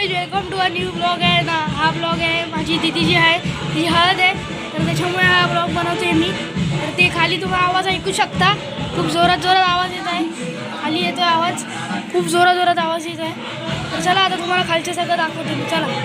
Guys welcome to a new blog आहे ना. हा ब्लॉग आहे माझी दीदी जी आहे ती हळद आहे तर त्याच्यामुळे हा ब्लॉग बनवते मी. तर ते खाली तुम्ही आवाज ऐकू शकता. खूप जोरात आवाज येत आहे. खाली येतो आवाज, खूप जोरात आवाज येत आहे. तर चला आता तुम्हाला खालच्या सगळं दाखवते मी. चला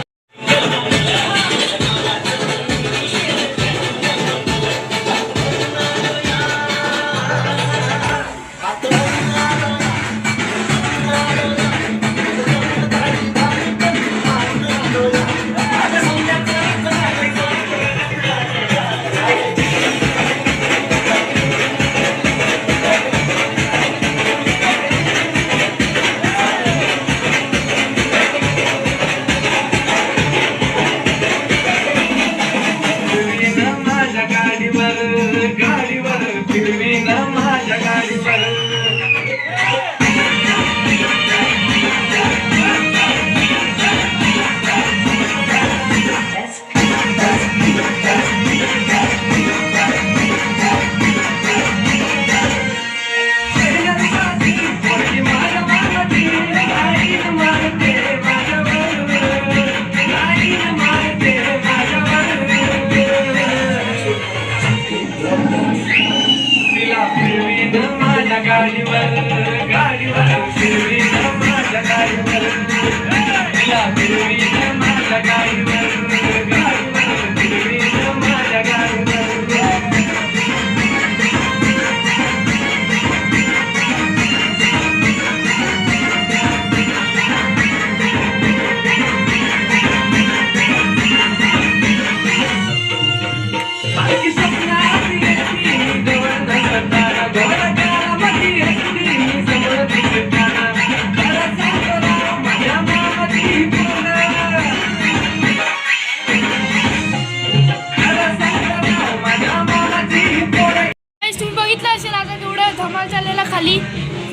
खाली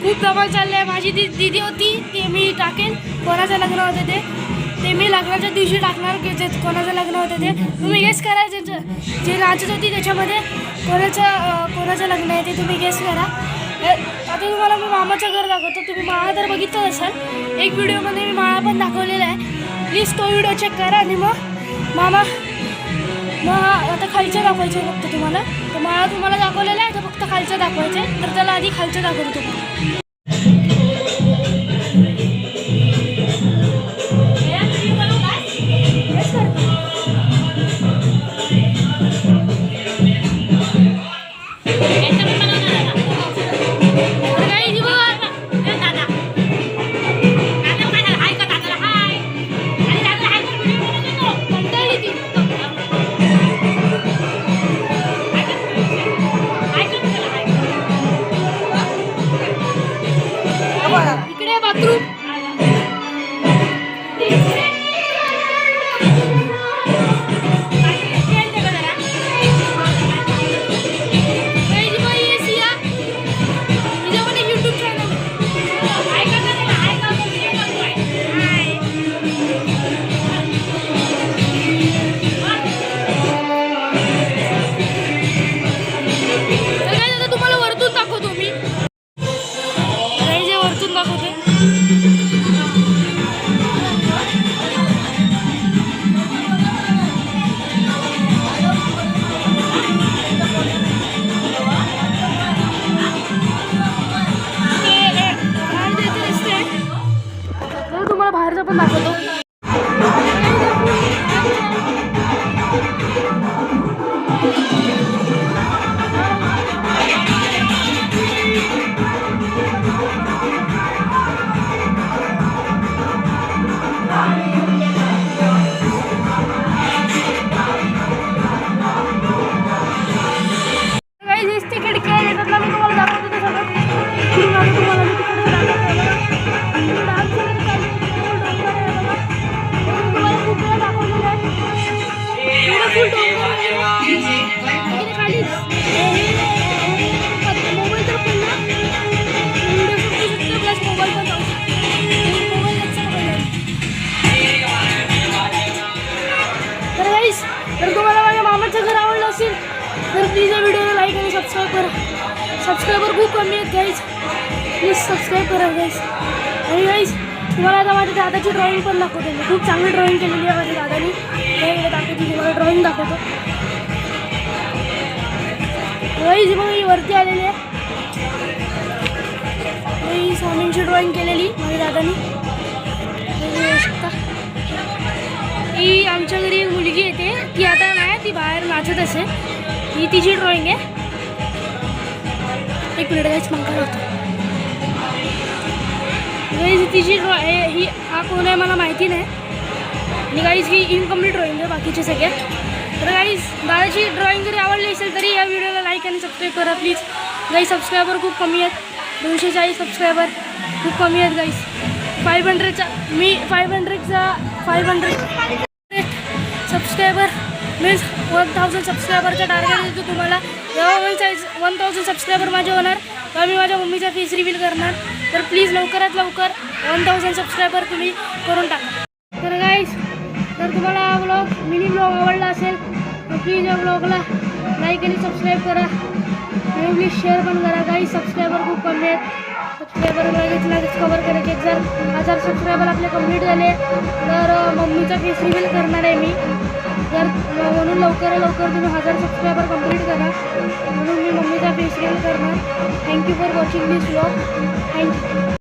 खूप धमाल चालली आहे. माझी दीदी होती ते मी टाकेल. कोणाचं लग्न होते ते मी लग्नाच्या दिवशी टाकणार की जे कोणाचं लग्न होतं ते तुम्ही गेस करा. जे नाचत होती त्याच्यामध्ये कोणाचं लग्न आहे ते तुम्ही गेस करा. आता तुम्हाला मी मामाचं घर दाखवतो. तुम्ही माळा तर बघितलं असाल. एक व्हिडिओमध्ये मी माळा पण दाखवलेला आहे. प्लीज तो व्हिडिओ चेक करा. आणि मग आता खालचं दाखवायचं फक्त तुम्हाला. तर माळा तुम्हाला दाखवलेला आहे तर फक्त खालचं दाखवायचं आहे. तर त्याला आधी खालचं दाखवतो तुम्हाला. इकडे बाथरूम. तुम्हाला वरतून दाखवतो मी. वरतून दाखवते. तुम्हाला बाहेरचं पण दाखवतो. तर तुम्हाला माझ्या मामाचं घर आवडलं असेल तर प्लीज या व्हिडिओला लाईक आणि सबस्क्राईब करा. सबस्क्रायबर खूप कमी आहेत गाईज. प्लीज सबस्क्राईब करा गाईज. आणि गाईज तुम्हाला आता माझ्या दादाची ड्रॉइंग पण दाखवतो मी. खूप चांगली ड्रॉइंग केलेली आहे माझ्या दादानी. ते दाखवतो तुम्हाला ड्रॉइंग दाखवतो. वही मग मी वरती आलेली आहे. मी स्वामींची ड्रॉइंग केलेली माझ्या दादानी. बघू शकता. ही आमच्या घरी एक मुलगी येते, ती आता नाही, ती बाहेर नाचत असेल. ही तिची ड्रॉइंग आहे. एक मिनिट काहीच पंखा होता. तिची ही हा कोण आहे मला माहिती नाही. आणि गाईज ही इनकम्प्लीट ड्रॉइंग आहे बाकीचे सगळ्या. तर गाईज दादाची ड्रॉइंग जरी आवडली असेल तरी या व्हिडिओला लाईक आणि सबस्क्राईब करा प्लीज. गाईज सबस्क्रायबर खूप कमी आहेत. 240 सबस्क्रायबर खूप कमी आहेत गाईज. 500चा मी 500 सबस्क्रायबर मीन्स 1000 सबस्क्रायबरचा टार्गेट देतो तुम्हाला. जेव्हा 1000 सबस्क्रायबर माझे होणार तेव्हा मी माझ्या मम्मीचा फेस रिव्हील करणार. तर प्लीज लवकरात लवकर 1000 सबस्क्रायबर तुम्ही करून टाका. तर गाईज जर तुम्हाला हा ब्लॉग मिनी ब्लॉग आवडला असेल तर प्लीज या ब्लॉगला लाईक आणि सबस्क्राईब करा आणि प्लीज शेअर पण करा. गाईज सबस्क्रायबर खूप कमी आहेत. सबस्क्रायबर लगेच कवर करायचे. जर 1000 सबस्क्रायबर आपले कंप्लीट झाले तर मम्मीचा फेस रिव्हील करणार आहे मी. जर म्हणून लवकर तुम्ही 1000 सबस्क्रायबर कंप्लीट करा म्हणून मी मम्मीचा फेस रिव्हील करणार. Thank you for watching this vlog. Thank you.